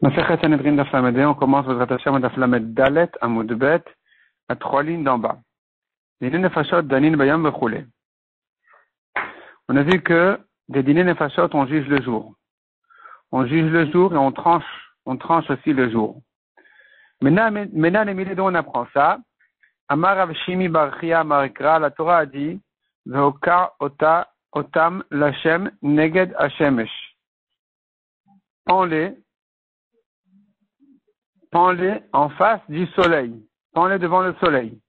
Masechet Sanhedrin Daf Lamed, on commence votre Hashem Daf Lamed Dalet Amud Bet à 3 lignes d'en bas. Dîner Nefashot Danin Bayam Bechoulé. On a vu que des dîners Nefashot on juge le jour. On juge le jour et on tranche aussi le jour. Maintenant les milliers dont on apprend ça. Amar Rav Shimi Bar Chia Amar Ikra, la Torah a dit Ve'okar otam Lashem Neged Hashemesh. Pends-les en face du soleil. Pends-les devant le soleil.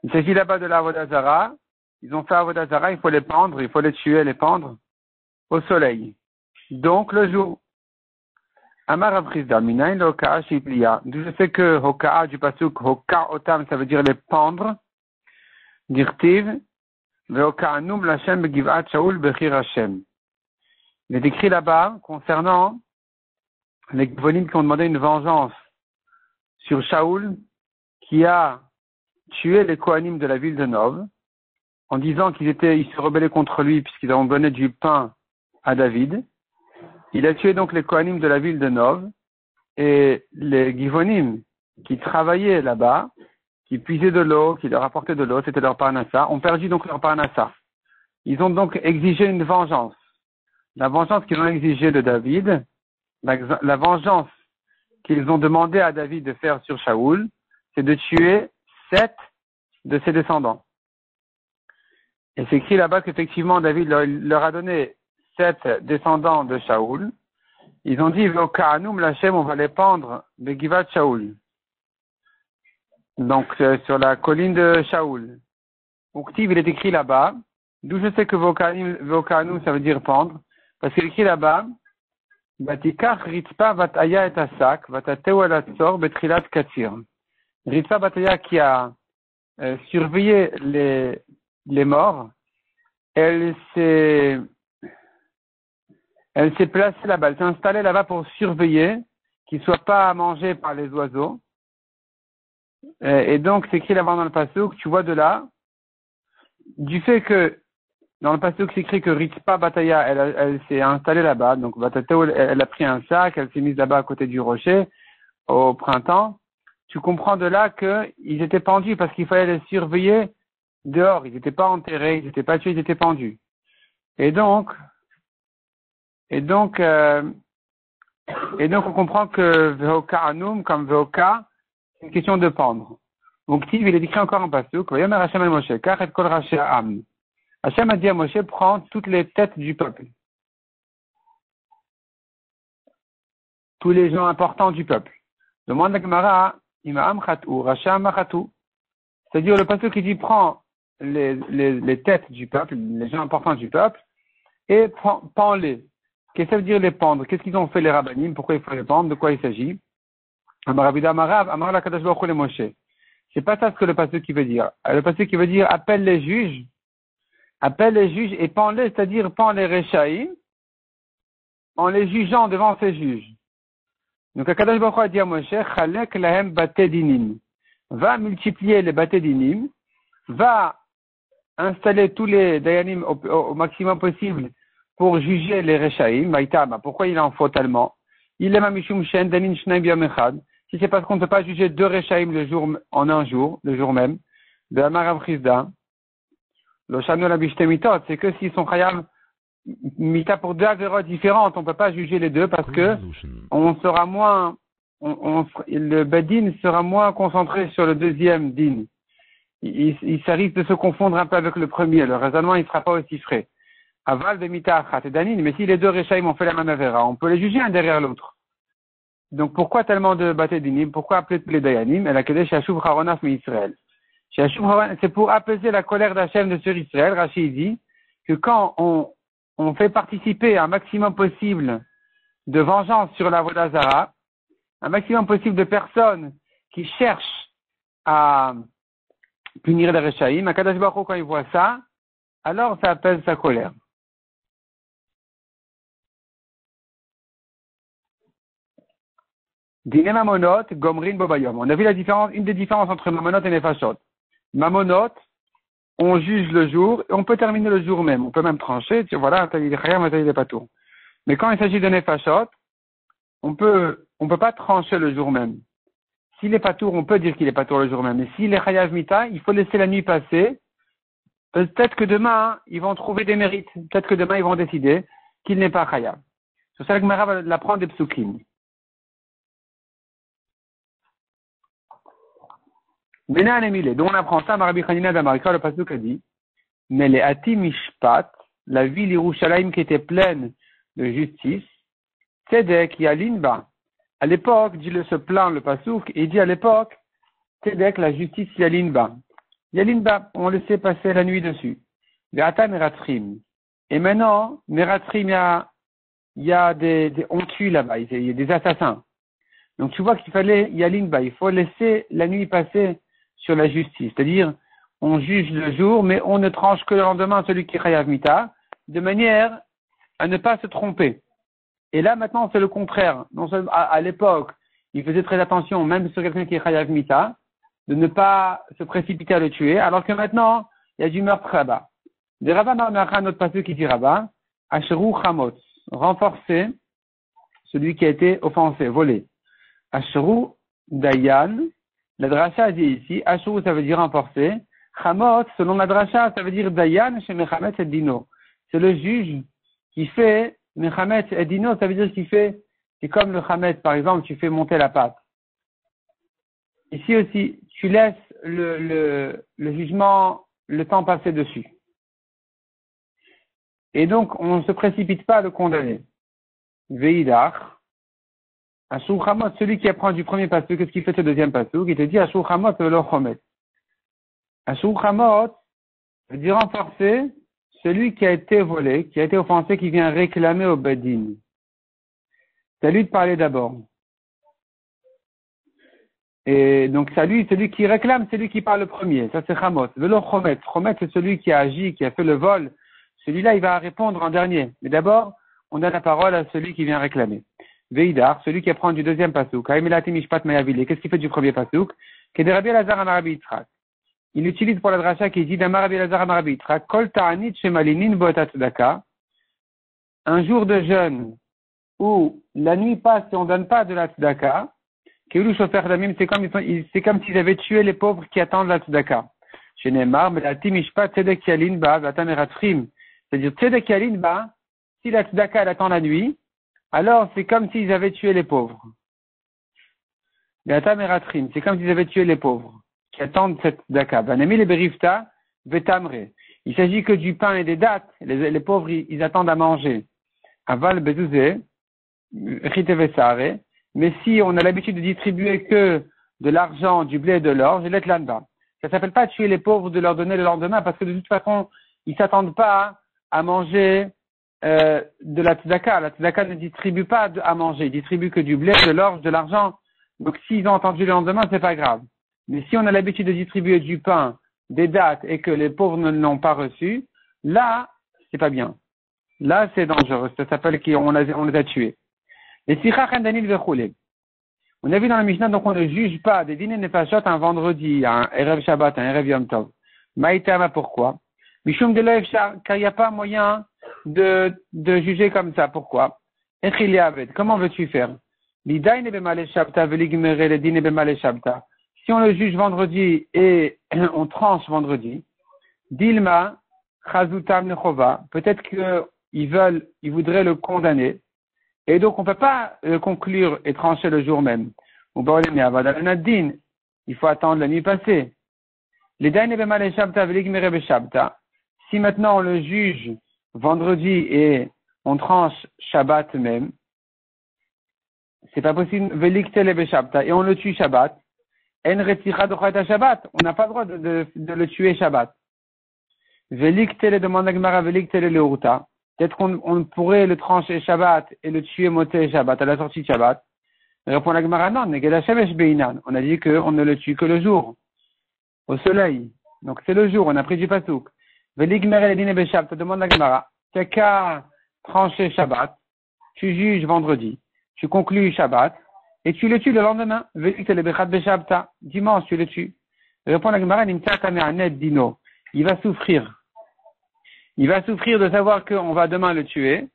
Il s'agit là-bas de la Avodah Zara. Ils ont fait Avodah Zara, il faut les pendre, il faut les tuer, les pendre au soleil. Donc le jour. Amar Avrizda, Minayin le Hoka'a Shiplia. D'où je sais que Hoka'a du pasuk Hokar Otam, ça veut dire les pendre. Dirtiv, Ve'oka'anum Lashem Begiv'at Shaul Bechir Hashem. Il est écrit là-bas concernant les Gvonim qui ont demandé une vengeance sur Shaoul, qui a tué les Kohanim de la ville de Nov, en disant ils se rebellaient contre lui puisqu'ils ont donné du pain à David. Il a tué donc les Kohanim de la ville de Nov, et les Givonim qui travaillaient là-bas, qui puisaient de l'eau, qui leur apportaient de l'eau, c'était leur parnassa, ont perdu donc leur parnassa. Ils ont donc exigé une vengeance. La vengeance qu'ils ont exigée de David, la vengeance qu'ils ont demandé à David de faire sur Shaoul, c'est de tuer 7 de ses descendants. Et c'est écrit là-bas qu'effectivement David leur a donné 7 descendants de Shaoul. Ils ont dit, Ve'oka'anum Lashem, on va les pendre de Givat Shaoul. Donc sur la colline de Shaoul. Uktiv, il est écri là-bas, d'où je sais que Ve'oka'anum ça veut dire pendre, parce qu'il est écrit là-bas, Batikach Ritzpa Vataya et Asak, Vatateu el Atzor Betrilat Katsir. Ritzpa Vataya qui a surveillé les morts, elle s'est placée là-bas, elle s'est installée là-bas pour surveiller qu'ils ne soient pas mangés par les oiseaux. Et donc, c'est écrit là-bas dans le pasuk, tu vois de là, du fait que dans le pasuk, c'est écrit que Ritzpa Bataya, elle s'est installée là-bas, donc Batateo, elle a pris un sac, elle s'est mise là-bas à côté du rocher au printemps. Tu comprends de là qu'ils étaient pendus parce qu'il fallait les surveiller dehors. Ils n'étaient pas enterrés, ils n'étaient pas tués, ils étaient pendus. Et donc, on comprend que Vehoka Anum, comme Vehoka, c'est une question de pendre. Donc, il est écrit encore en pasuk, Vayomer Hashem el Moshe, Kach et kol rashi ha'am. Hashem a dit à Moshe, prends toutes les têtes du peuple. Tous les gens importants du peuple. Demande la Gemara, Ima'am chatou, Rasham chatou. C'est-à-dire, le pasteur qui dit, prends les têtes du peuple, les gens importants du peuple, et pends-les. Qu'est-ce que ça veut dire les pendre? Qu'est-ce qu'ils ont fait les rabbinim? Pourquoi il faut les pendre? De quoi il s'agit? Amarabida Amarav, Amar la Kadash Baruch Hu le Moshe. C'est pas ça ce que le pasteur qui veut dire. Le pasteur qui veut dire, appelle les juges et pends-les, c'est-à-dire pends les Réchaïm, en les jugeant devant ces juges. Donc, Akadosh Baruch Hu a dit à Moshe, Chalek lahem bate dinim. Va multiplier les bate dinim, va installer tous les dayanim au maximum possible pour juger les Réchaïm. Maïtama, pourquoi il en faut tellement? Il est mamishum shen danin shnaim biyom echad. Si c'est parce qu'on ne peut pas juger 2 Réchaïm en un jour, le jour même, de Amar Avrizda, le Shano la Bishte Mitot, c'est que s'ils sont Chayam Mita pour 2 avérotes différentes, on ne peut pas juger les deux parce que on sera moins, le Bedin sera moins concentré sur le deuxième din. Ça risque de se confondre un peu avec le premier. Le raisonnement, il ne sera pas aussi frais. Aval de Mita Achat et Danin, mais si les 2 Réchaïm ont fait la même avéra, on peut les juger un derrière l'autre. Donc pourquoi tellement de Baté Dinim? Pourquoi appeler tous les Dayanim? Elle a que des Shashuv Haronaf mi Israël. C'est pour apaiser la colère d'Hachem de sur Israël. Rashi dit que quand on fait participer un maximum possible de vengeance sur la Avodah Zara, un maximum possible de personnes qui cherchent à punir les Réchaïm, Akadosh Baruch Hu, quand il voit ça, alors ça apaise sa colère. Dine Mamonot, Gomrin Bobayom. On a vu une des différences entre Mamonot et Nefashot. Mamonot, on juge le jour, et on peut terminer le jour même. On peut même trancher, voilà, il est pas tout. Mais quand il s'agit de Nefashot, on peut pas trancher le jour même. S'il est patour, on peut dire qu'il est patour le jour même. Mais s'il est chayav mita, il faut laisser la nuit passer. Peut-être que demain, ils vont trouver des mérites. Peut-être que demain, ils vont décider qu'il n'est pas chayav. C'est ça que Gemara va l'apprendre des psukim. Benan Emile, dont on apprend ça, Rabbi Hanina d'Amarika, le pasuk a dit, mais les Ati Mishpat, la ville Yerushalayim qui était pleine de justice, Tzedek Yalinba. À l'époque, dit-le se plaint le pasuk, et il dit à l'époque, Tzedek, la justice Yalinba. Yalinba, on laissait passer la nuit dessus. Ve'ata Meratrim. Et maintenant, Meratrim, il y a on tue là-bas, il y a des assassins. Donc tu vois qu'il fallait Yalinba, il faut laisser la nuit passer sur la justice. C'est-à-dire, on juge le jour, mais on ne tranche que le lendemain celui qui est chayav mita, de manière à ne pas se tromper. Et là, maintenant, c'est le contraire. Non seulement à l'époque, il faisait très attention, même sur quelqu'un qui est chayav mita, de ne pas se précipiter à le tuer, alors que maintenant, il y a du meurtre là-bas. Des rabbins marmera notre passage qui dit rabbin, Asherou Chamot, renforcer celui qui a été offensé, volé. Asherou Dayan, la dracha dit ici, Asherou ça veut dire renforcer, Chamot, selon la dracha, ça veut dire Dayan chez Mechamet et Dino. C'est le juge qui fait Mechamet et Dino, ça veut dire qu'il fait, c'est comme le Chamet, par exemple, tu fais monter la pâte. Ici aussi, tu laisses le jugement, le temps passer dessus. Et donc, on ne se précipite pas à le condamner. Veidar, Ashur Hamot, celui qui apprend du premier passage, qu'est-ce qu'il fait ce deuxième passage? Il te dit Ashur Hamot le Chomet. Ashur Hamot veut dire renforcer celui qui a été volé, qui a été offensé, qui vient réclamer au Bedin. C'est à lui de parler d'abord. Et donc, celui qui réclame, c'est lui qui parle le premier. Ça, c'est Chamot. Velo Chomet. Chomet, c'est celui qui a agi, qui a fait le vol. Celui-là, il va répondre en dernier. Mais d'abord, on donne la parole à celui qui vient réclamer. Veidar, celui qui apprend du deuxième pasouk. Qu'est-ce qu'il fait du premier pasouk? Rabbi Elazar Amarabi Yitzhak. Il utilise pour la dracha qui dit d'Amarabi Elazar Amarabi Yitzhak, Kol ta'anit shemalinin bo'at tzedaka. Un jour de jeûne où la nuit passe et on ne donne pas de la tzedaka, c'est comme s'ils avaient tué les pauvres qui attendent la tzedaka. Chez Neymar, mais la timishpa tzedek yalin ba vatameratrim. C'est-à-dire tzedek yalin ba, si la tzedaka elle attend la nuit, alors c'est comme s'ils avaient tué les pauvres. Vatameratrim, c'est comme s'ils avaient tué les pauvres qui attendent cette tzedaka. Vanemi le berifta vetamre. Il s'agit que du pain et des dattes. Les pauvres ils attendent à manger. Aval bezouze, ritevesare. Mais si on a l'habitude de distribuer que de l'argent, du blé et de l'or, je l'ai là-bas. Ça s'appelle pas tuer les pauvres de leur donner le lendemain parce que de toute façon, ils s'attendent pas à manger de la tzedaka. La tzedaka ne distribue pas à manger, il distribue que du blé, de l'or, de l'argent. Donc s'ils ont entendu le lendemain, c'est pas grave. Mais si on a l'habitude de distribuer du pain, des dattes et que les pauvres ne l'ont pas reçu, là, c'est pas bien. Là, c'est dangereux. Ça s'appelle qu'on les a tués. Et si on a vu dans la Mishnah, donc on ne juge pas des dîners nefashot un vendredi, un Erev Shabbat, un Erev Yom Tov. Maïtama, pourquoi? Mishum de l'Efshar, car il n'y a pas moyen de juger comme ça. Pourquoi? Comment veux-tu faire? Si on le juge vendredi et on tranche vendredi, Dilma, Chazutam Nechova, peut-être qu'ils voudraient le condamner. Et donc, on ne peut pas conclure et trancher le jour même. Il faut attendre la nuit passée. Si maintenant on le juge vendredi et on tranche Shabbat même, c'est pas possible. Et on le tue Shabbat. On n'a pas le droit de le tuer Shabbat. Peut-être qu'on pourrait le trancher Shabbat et le tuer Motzei Shabbat, à la sortie de Shabbat. Répond la Gemara, non, on a dit qu'on ne le tue que le jour, au soleil. Donc c'est le jour, on a pris du pasouk. Te demande la Gemara, t'as qu'à trancher Shabbat, tu juges vendredi, tu conclus Shabbat, et tu le tues le lendemain. Dimanche, tu le tues. Répond la Gemara, il va souffrir. Il va souffrir de savoir qu'on va demain le tuer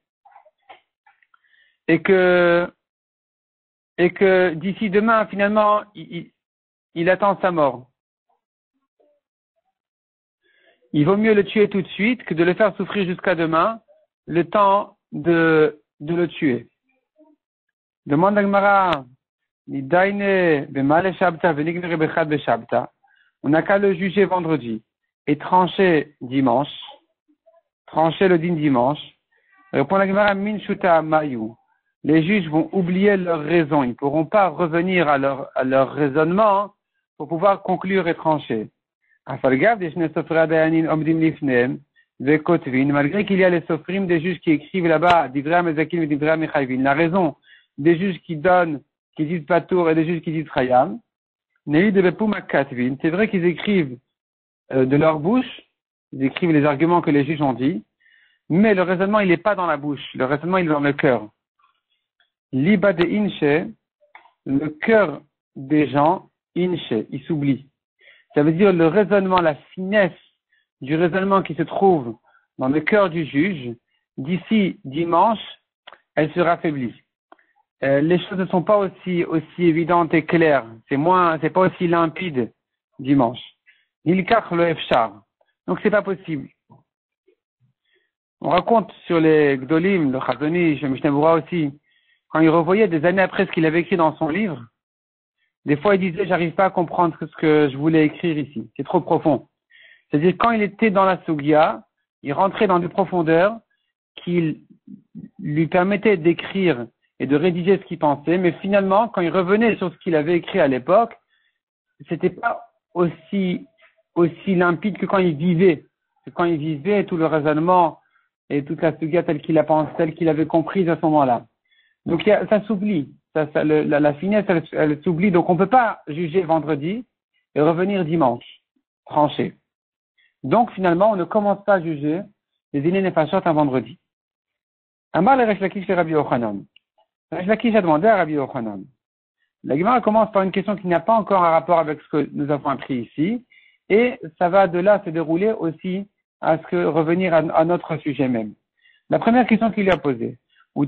et que et que d'ici demain, finalement, il attend sa mort. Il vaut mieux le tuer tout de suite que de le faire souffrir jusqu'à demain, le temps de le tuer. Demande à Gemara, on n'a qu'à le juger vendredi et trancher dimanche, trancher le din dimanche. Répond la Gemara, min shuta mayu. Les juges vont oublier leurs raisons. Ils ne pourront pas revenir à leur raisonnement pour pouvoir conclure et trancher. Malgré qu'il y a les sofrim des juges qui écrivent là-bas, la raison des juges qui donnent, qui disent patour et des juges qui disent chayam, c'est vrai qu'ils écrivent de leur bouche, ils écrivent les arguments que les juges ont dit, mais le raisonnement il n'est pas dans la bouche, le raisonnement il est dans le cœur. Liba de inche, le cœur des gens, inche, il s'oublie. Ça veut dire le raisonnement, la finesse du raisonnement qui se trouve dans le cœur du juge, d'ici dimanche, elle sera affaiblie. Les choses ne sont pas aussi évidentes et claires. C'est pas aussi limpide dimanche. Nilkach le efshar. Donc c'est pas possible. On raconte sur les Gdolim, le Chazon Ish, le Mishnah Berurah aussi, quand il revoyait des années après ce qu'il avait écrit dans son livre, des fois il disait j'arrive pas à comprendre ce que je voulais écrire ici, c'est trop profond. C'est-à-dire quand il était dans la Sugya, il rentrait dans des profondeurs qui lui permettaient d'écrire et de rédiger ce qu'il pensait, mais finalement quand il revenait sur ce qu'il avait écrit à l'époque, c'était pas aussi limpide que quand il vivait. Quand il vivait tout le raisonnement et toute la Sugya telle qu'il a pensé, telle qu'il avait comprise à ce moment-là. Donc ça s'oublie, la finesse elle s'oublie, donc on ne peut pas juger vendredi et revenir dimanche, trancher. Donc finalement on ne commence pas à juger les dîners nefashot un vendredi. Amar le Resh Lakish le Rabbi Yochanan. Resh Lakish a demandé à Rabbi Yochanan. La Gemara commence par une question qui n'a pas encore un rapport avec ce que nous avons appris ici, et ça va de là se dérouler aussi à ce que revenir à notre sujet même. La première question qu'il lui a posée. On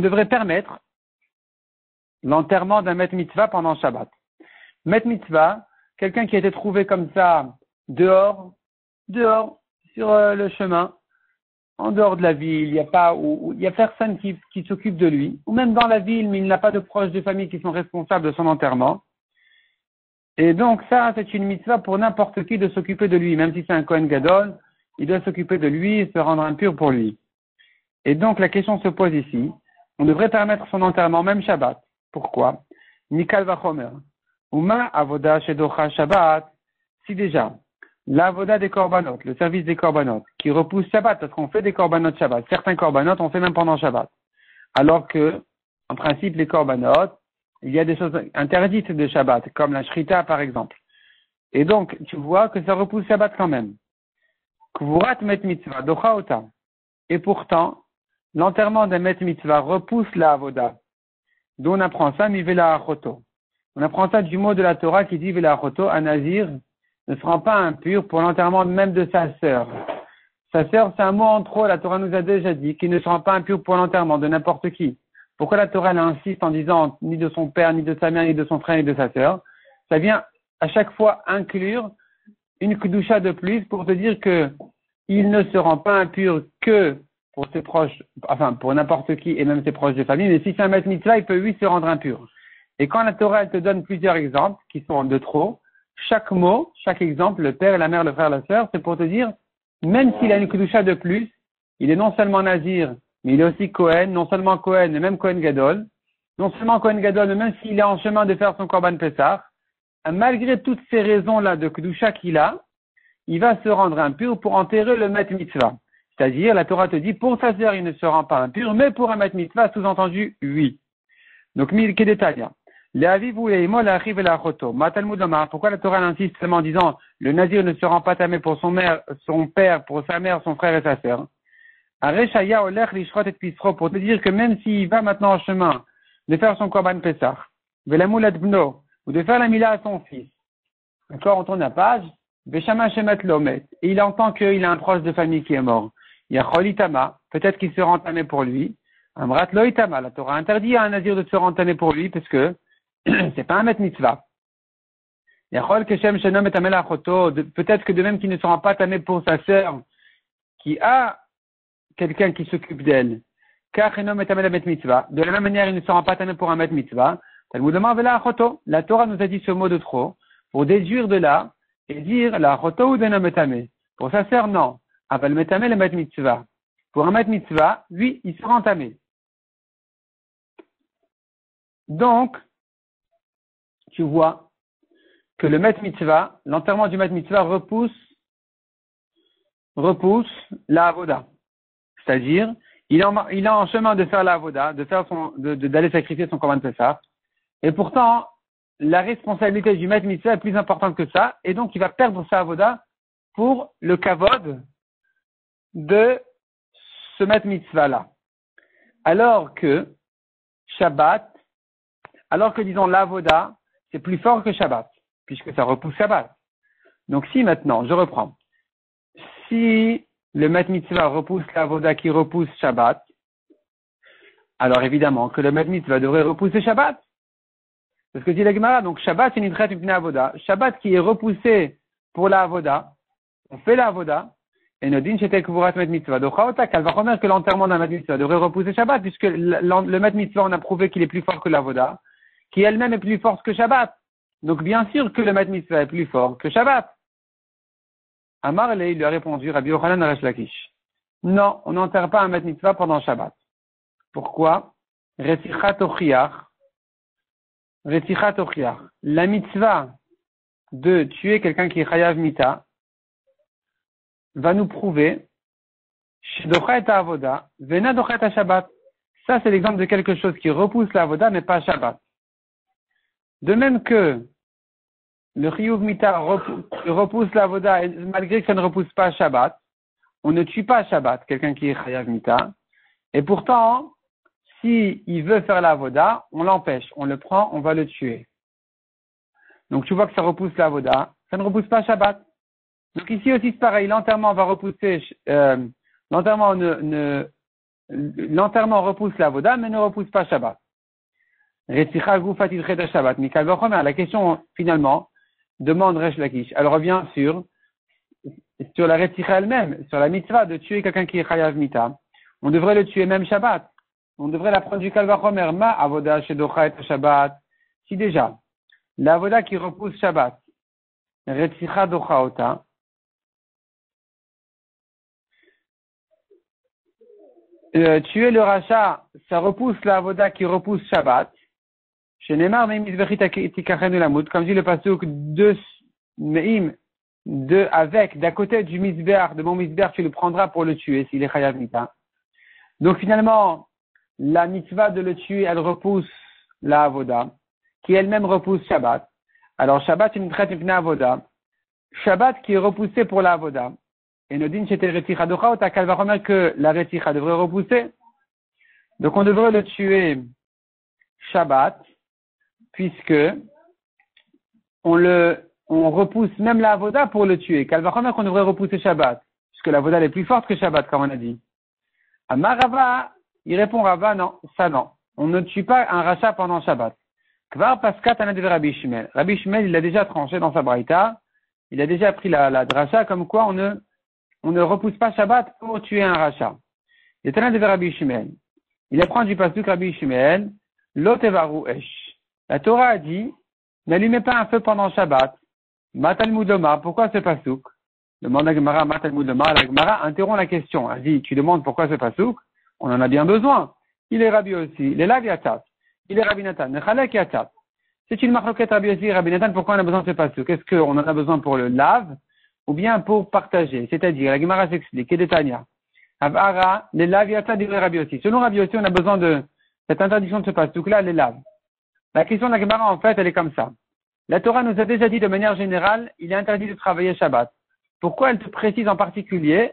devrait permettre l'enterrement d'un met mitzvah pendant Shabbat. Met mitzvah, quelqu'un qui a été trouvé comme ça, dehors, sur le chemin, en dehors de la ville, il y a personne qui s'occupe de lui, ou même dans la ville, mais il n'a pas de proches de famille qui sont responsables de son enterrement. Et donc ça, c'est une mitzvah pour n'importe qui de s'occuper de lui, même si c'est un Kohen Gadol, il doit s'occuper de lui et se rendre impur pour lui. Et donc la question se pose ici, on devrait permettre son enterrement même Shabbat. Pourquoi? Nikal vachomer. Uma avoda shedocha Shabbat. Si déjà, l'avoda des korbanot, le service des korbanot, qui repousse Shabbat, parce qu'on fait des korbanot Shabbat. Certains korbanot, on fait même pendant Shabbat. Alors que, en principe, les korbanot, il y a des choses interdites de Shabbat, comme la shrita par exemple. Et donc, tu vois que ça repousse Shabbat quand même. Kvurat met mitzvah, docha ota. Et pourtant, l'enterrement d'un met mitzvah repousse la avoda. D'où on apprend ça, mivela achoto. On apprend ça du mot de la Torah qui dit vela achoto, un nazir ne se rend pas impur pour l'enterrement même de sa sœur. Sa sœur, c'est un mot en trop, la Torah nous a déjà dit qu'il ne se rend pas impur pour l'enterrement de n'importe qui. Pourquoi la Torah elle insiste en disant ni de son père, ni de sa mère, ni de son frère, ni de sa sœur? Ça vient à chaque fois inclure une kedusha de plus pour te dire que il ne se rend pas impur que pour ses proches, enfin pour n'importe qui et même ses proches de famille, mais si c'est un met mitzvah, il peut lui se rendre impur. Et quand la Torah elle te donne plusieurs exemples qui sont de trop, chaque mot, chaque exemple, le père et la mère, le frère, la sœur, c'est pour te dire, même s'il a une kedusha de plus, il est non seulement nazir, mais il est aussi Kohen, non seulement Kohen, mais même Kohen Gadol, non seulement Kohen Gadol, mais même s'il est en chemin de faire son Korban Pessah, malgré toutes ces raisons-là de kedusha qu'il a, il va se rendre impur pour enterrer le met mitzvah. C'est-à-dire, la Torah te dit, pour sa sœur, il ne se rend pas impur, mais pour un met mitzvah, sous-entendu, oui. Donc, quel détail? Pourquoi la Torah insiste seulement en disant, le nazir ne se rend pas tamé pour son père, pour sa mère, son frère et sa sœur? Pour te dire que même s'il va maintenant en chemin de faire son Korban Pessah, ou de faire la Mila à son fils, d'accord, on tourne la page, Veshama Shemet Lomet, et il entend qu'il a un proche de famille qui est mort. Il y a Cholitama, peut-être qu'il se rend tamé pour lui, Amrat lo itama, la Torah interdit à un nazir de se rendre tamé pour lui parce que c'est pas un met mitzvah. Peut-être que de même qu'il ne sera pas tamé pour sa sœur qui a quelqu'un qui s'occupe d'elle. De la même manière, il ne sera pas tamé pour un met mitzvah. La Torah nous a dit ce mot de trop pour déduire de là et dire la choto ou de nom tamé. Pour sa sœur, non. Aval metamé le met mitzvah. Pour un met mitzvah, oui, il sera entamé. Donc, tu vois que le met mitzvah, l'enterrement du met mitzvah repousse la avoda. C'est-à-dire, il est en chemin de faire la avoda, d'aller sacrifier son korban Pessah. Et pourtant, la responsabilité du met mitzvah est plus importante que ça. Et donc, il va perdre sa avoda pour le kavod de ce met mitzvah-là. Alors que disons, l'avoda, c'est plus fort que Shabbat, puisque ça repousse Shabbat. Donc si maintenant, je reprends, si le met mitzvah repousse l'avoda qui repousse Shabbat, alors évidemment que le met mitzvah devrait repousser Shabbat. Parce que dit la Gemara, donc Shabbat c'est nidchet mipnei avoda. Shabbat qui est repoussé pour la avoda, on fait la avoda, et nodin shetel kvurat met mitzvah. Donc elle va remettre que l'enterrement d'un met mitzvah devrait repousser Shabbat, puisque le met mitzvah on a prouvé qu'il est plus fort que l'avoda, qui elle-même est plus forte que Shabbat. Donc bien sûr que le met mitzvah est plus fort que Shabbat. Amar il lui a répondu, Rabbi Yochanan Resh Lakish. Non, on n'enterre pas un met mitzvah pendant Shabbat. Pourquoi? Retichat ochiach. La mitzvah de tuer quelqu'un qui est chayav mita va nous prouver Docha et avoda, vena docha et Shabbat. Ça, c'est l'exemple de quelque chose qui repousse la avoda, mais pas Shabbat. De même que le chiyuv mita repousse la avoda, et malgré que ça ne repousse pas Shabbat, on ne tue pas Shabbat, quelqu'un qui est chayav mita. Et pourtant, si il veut faire la avoda, on l'empêche, on le prend, on va le tuer. Donc tu vois que ça repousse la avoda, ça ne repousse pas Shabbat. Donc ici aussi c'est pareil, l'enterrement va repousser, l'enterrement repousse la avoda, mais ne repousse pas Shabbat. La question finalement demande Resh Lakish. Elle revient sur la Retzicha elle-même, sur la mitzvah de tuer quelqu'un qui est chayav mita. On devrait le tuer même Shabbat. On devrait la prendre du Kalvachomer, ma avoda shedocha et Shabbat. Si déjà, la avoda qui repousse Shabbat, Retzicha docha ota, tuer le rachat, ça repousse la avoda qui repousse Shabbat. Chez Neymar, comme dit le pasuk de Meim, d'à côté du misbeach, de mon misbeach, tu le prendras pour le tuer s'il est chayav mita. Donc finalement, la mitzvah de le tuer, elle repousse la avoda, qui elle-même repousse Shabbat. Alors Shabbat, c'est une traite une avoda. Shabbat qui est repoussé pour la avoda. Et Nodin chez Reticha Docha, qu'elle va remettre que la Reticha devrait repousser. Donc on devrait le tuer Shabbat, puisque on repousse même la avoda pour le tuer. Qu'elle va remettre qu'on devrait repousser Shabbat, puisque la avoda est plus forte que Shabbat, comme on a dit. Amar Rava, il répond Rava, non, ça non. On ne tue pas un rachat pendant Shabbat. Kvar Paskat Anad Rabbi Shmuel. Rabbi Shmuel, il a déjà tranché dans sa braïta. Il a déjà pris la dracha, comme quoi on ne repousse pas Shabbat pour tuer un rachat. Il est Anad Rabbi Shmuel. Il apprend du pasuk Rabbi Shmuel, Lotevaru Esh. La Torah a dit, n'allumez pas un feu pendant Shabbat. Matalmudoma, pourquoi ce pasuk? Demande à Gemara, Matalmudoma. La Gemara interrompt la question. Elle dit, tu demandes pourquoi ce pasuk? On en a bien besoin. Il est Rabbi aussi. Il est Lav Yatat. Il est Rabbi Nathan. Nechalek Yatat. C'est une marloquette Rabbi aussi, Rabbi Nathan. Pourquoi on a besoin de ce pasuk? Est-ce qu'on en a besoin pour le Lav ou bien pour partager? C'est-à-dire, la Gemara s'explique. Kedetania. Avara, les Lav Yatat, il est Rabbi aussi. Selon Rabbi aussi, on a besoin de cette interdiction de ce pasuk-là, les Lav. La question de la Gemara, en fait, elle est comme ça. La Torah nous a déjà dit de manière générale, il est interdit de travailler Shabbat. Pourquoi elle te précise en particulier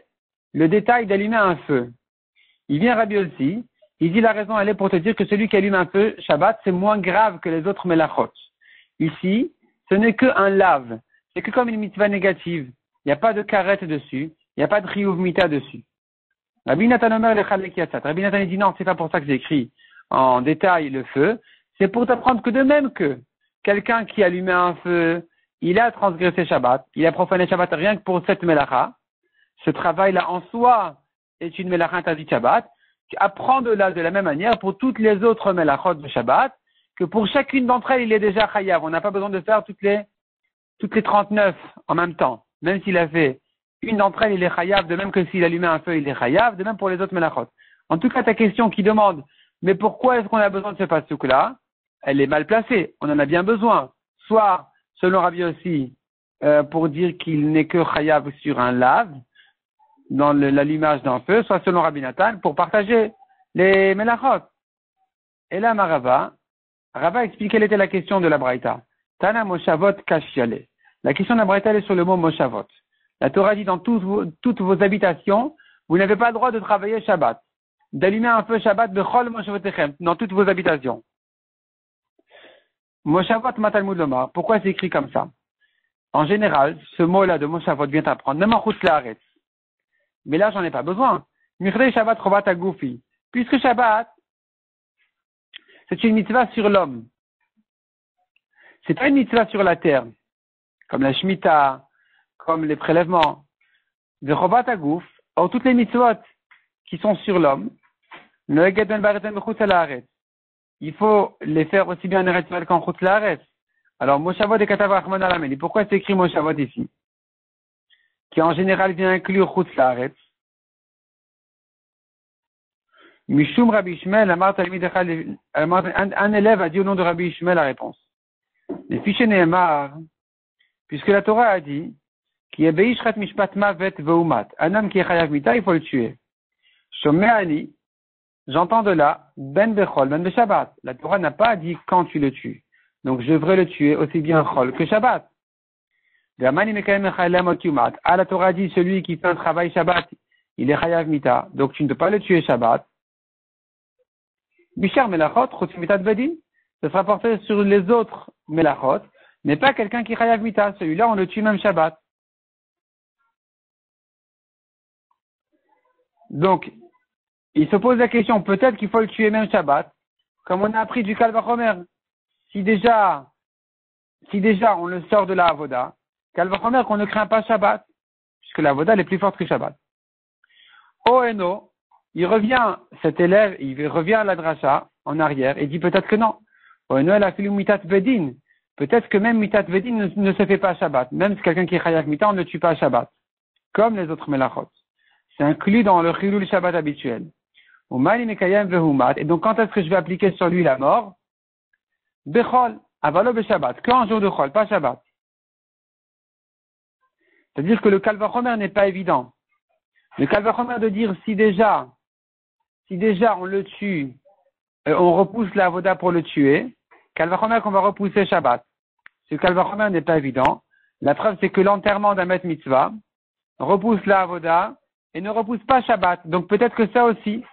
le détail d'allumer un feu? Il vient Rabbi aussi, il dit la raison, elle est pour te dire que celui qui allume un feu Shabbat, c'est moins grave que les autres melachot. Ici, ce n'est qu'un lave. C'est que comme une mitzvah négative. Il n'y a pas de karet dessus, il n'y a pas de chiyuv mita dessus. Rabbi Nathan Omer le Chalek Yatzat. Rabbi Nathan dit non, c'est pas pour ça que j'ai écrit en détail le feu. C'est pour t'apprendre que de même que quelqu'un qui allumait un feu, il a transgressé Shabbat, il a profané Shabbat rien que pour cette melacha. Ce travail-là en soi est une melacha interdite Shabbat. Apprends de là de la même manière pour toutes les autres melachot de Shabbat, que pour chacune d'entre elles, il est déjà chayav. On n'a pas besoin de faire toutes les 39 en même temps. Même s'il a fait une d'entre elles, il est chayav, de même que s'il allumait un feu, il est chayav, de même pour les autres melachot. En tout cas, ta question qui demande, mais pourquoi est-ce qu'on a besoin de ce pasuk-là? Elle est mal placée. On en a bien besoin. Soit, selon Rabbi aussi, pour dire qu'il n'est que chayav sur un lave, dans l'allumage d'un feu, soit selon Rabbi Nathan, pour partager les melachot. Et là, Rava explique quelle était la question de la Braïta. Tana Moshavot Kashiale. La question de la Braïta, elle est sur le mot Moshavot. La Torah dit dans toutes vos habitations, vous n'avez pas le droit de travailler Shabbat. D'allumer un feu Shabbat, Bechol Moshavotechem, dans toutes vos habitations. Moshavot Matalmud Lomar. Pourquoi c'est écrit comme ça? En général, ce mot-là de Moshavot vient apprendre, même en Chutz Laaretz. Mais là, j'en ai pas besoin. Mirdei Shabbat Chovat Agoufi. Puisque Shabbat, c'est une mitzvah sur l'homme. C'est pas une mitzvah sur la terre. Comme la Shemitah, comme les prélèvements. De Chovat Agouf. Or, toutes les mitzvot qui sont sur l'homme, il faut les faire aussi bien en Eretz Yisraël qu'en Chutz Laaretz. Alors, Moshavot et Katav Rachmana Lameli. Pourquoi c'est écrit Moshavot ici? Qui en général vient inclure Chutz Laaretz. Mishum Rabbi Ishmael, un élève a dit au nom de Rabbi Ishmael la réponse. Les fichiers Nehemar, puisque la Torah a dit, qui est Beishrat Mishpat Mavet Veumat, un homme qui est Chayav Mita, il faut le tuer. Shomeani, j'entends de là, Ben Bechol, Ben Beshabbat. La Torah n'a pas dit quand tu le tues. Donc je devrais le tuer aussi bien Chol que Shabbat. Ah, la Torah dit, celui qui fait un travail Shabbat, il est Chayav Mita, donc tu ne peux pas le tuer Shabbat. Bishar Melachot, Chutz Mitat Bedin, ce sera porté sur les autres Melachot, mais pas quelqu'un qui Chayav Mita. Celui-là, on le tue même Shabbat. Donc, il se pose la question, peut-être qu'il faut le tuer même Shabbat, comme on a appris du Kal Vachomer. Si déjà on le sort de la Avoda, Kal Vachomer qu'on ne craint pas Shabbat, puisque la Avoda elle est plus forte que Shabbat. Oeno, il revient, cet élève, il revient à la dracha, en arrière, et dit peut-être que non. Oeno el afilu mitat vedin. Peut-être que même mitat vedin ne se fait pas Shabbat. Même si quelqu'un qui est chayav mita, on ne le tue pas Shabbat. Comme les autres melachot. C'est inclus dans le chilul Shabbat habituel. Et donc, quand est-ce que je vais appliquer sur lui la mort? Bechol, avalo be-Shabbat. Qu'un jour de chol, pas Shabbat. C'est-à-dire que le Kal Vachomer n'est pas évident. Le Kal Vachomer de dire si déjà on le tue, on repousse la avoda pour le tuer, Kal Vachomer qu'on va repousser Shabbat. Ce Kal Vachomer n'est pas évident. La preuve c'est que l'enterrement d'un maître mitzvah repousse la avoda et ne repousse pas Shabbat. Donc peut-être que ça aussi,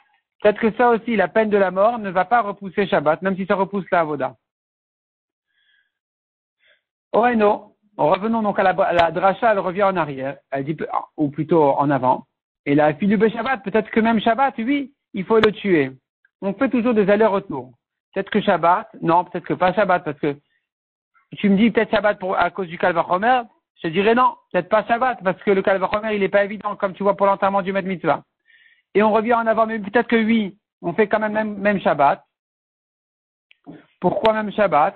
la peine de la mort ne va pas repousser Shabbat, même si ça repousse la avoda. Oreno, revenons donc à la dracha, elle revient en arrière, elle dit, ou plutôt en avant. Et la fille du Shabbat, peut-être que même Shabbat, oui, il faut le tuer. On fait toujours des allers-retours. Peut-être que Shabbat, non, peut-être que pas Shabbat, parce que tu me dis peut-être Shabbat à cause du Kal Vachomer, je dirais non, peut-être pas Shabbat, parce que le Kal Vachomer, il n'est pas évident, comme tu vois pour l'enterrement du Maître Mitzvah. Et on revient en avant, mais peut-être que oui, on fait quand même Shabbat. Pourquoi même Shabbat?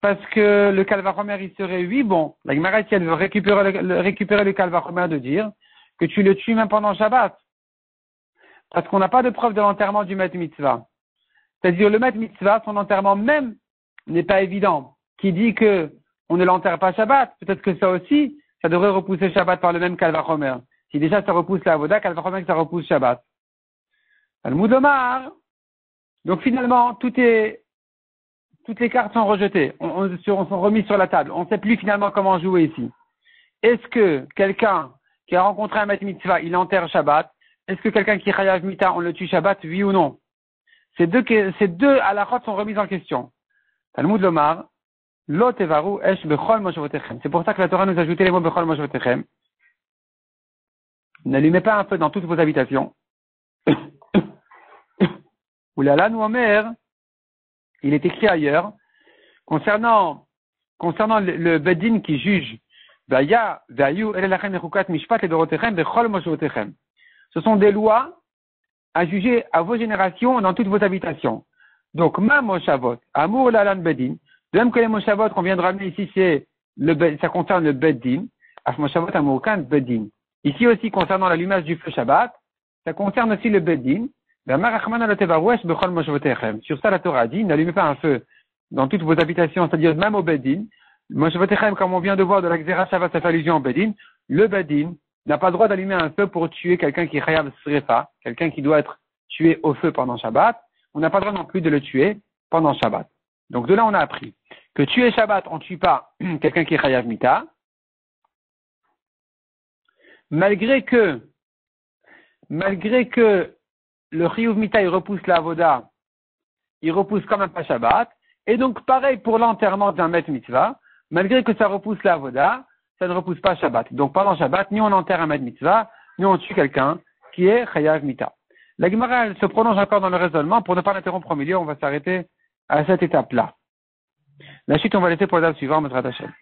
Parce que le Kal Vachomer, il serait oui, bon, la Gemara, si elle veut récupérer le Kal Vachomer de dire que tu le tues même pendant Shabbat. Parce qu'on n'a pas de preuve de l'enterrement du Maître Mitzvah. C'est-à-dire, le Maître Mitzvah, son enterrement même n'est pas évident. Qui dit que on ne l'enterre pas Shabbat, peut-être que ça aussi, ça devrait repousser Shabbat par le même Kal Vachomer. Si déjà ça repousse la Avoda, Kal Vachomer, ça repousse Shabbat. Talmud Omar. Donc finalement, toutes les cartes sont rejetées. On sont remises sur la table. On ne sait plus finalement comment jouer ici. Est-ce que quelqu'un qui a rencontré un Maître Mitzvah, il enterre Shabbat? Est-ce que quelqu'un qui est Chayav Mita, on le tue Shabbat, oui ou non? Ces deux halachot sont remises en question. Talmud Lomar, Lo tevaru esh bechol moshavotechem. C'est pour ça que la Torah nous a ajouté les mots bechol moshavotechem. N'allumez pas un feu dans toutes vos habitations. Oulala, nous, Omer, il est écrit ailleurs, concernant le Bedin qui juge, ce sont des lois à juger à vos générations dans toutes vos habitations. Donc, ma moshavot, amour lalan bedin, de même que les moshavot qu'on vient de ramener ici, ça concerne le bedin, af moshavot amour kan bedin. Ici aussi, concernant l'allumage du feu Shabbat, ça concerne aussi le bedin. Sur ça, la Torah dit, n'allumez pas un feu dans toutes vos habitations, c'est-à-dire même au bedin. Moshavotechem, comme on vient de voir de la Xéra Shabbat, ça fait allusion au bedin. Le bedin n'a pas le droit d'allumer un feu pour tuer quelqu'un qui est chayav srefa, quelqu'un qui doit être tué au feu pendant Shabbat. On n'a pas le droit non plus de le tuer pendant Shabbat. Donc de là, on a appris que tuer Shabbat, on ne tue pas quelqu'un qui est chayav mita. Malgré que le chiyuv mita, il repousse la avoda, il repousse quand même pas Shabbat. Et donc pareil pour l'enterrement d'un met mitzvah, malgré que ça repousse la avoda, ça ne repousse pas Shabbat. Donc pendant Shabbat, ni on enterre un met mitzvah, ni on tue quelqu'un qui est chayav mita. La Gemara, elle se prolonge encore dans le raisonnement. Pour ne pas l'interrompre au milieu, on va s'arrêter à cette étape-là. La suite, on va laisser pour l'étape suivante, Mesrat Hashem.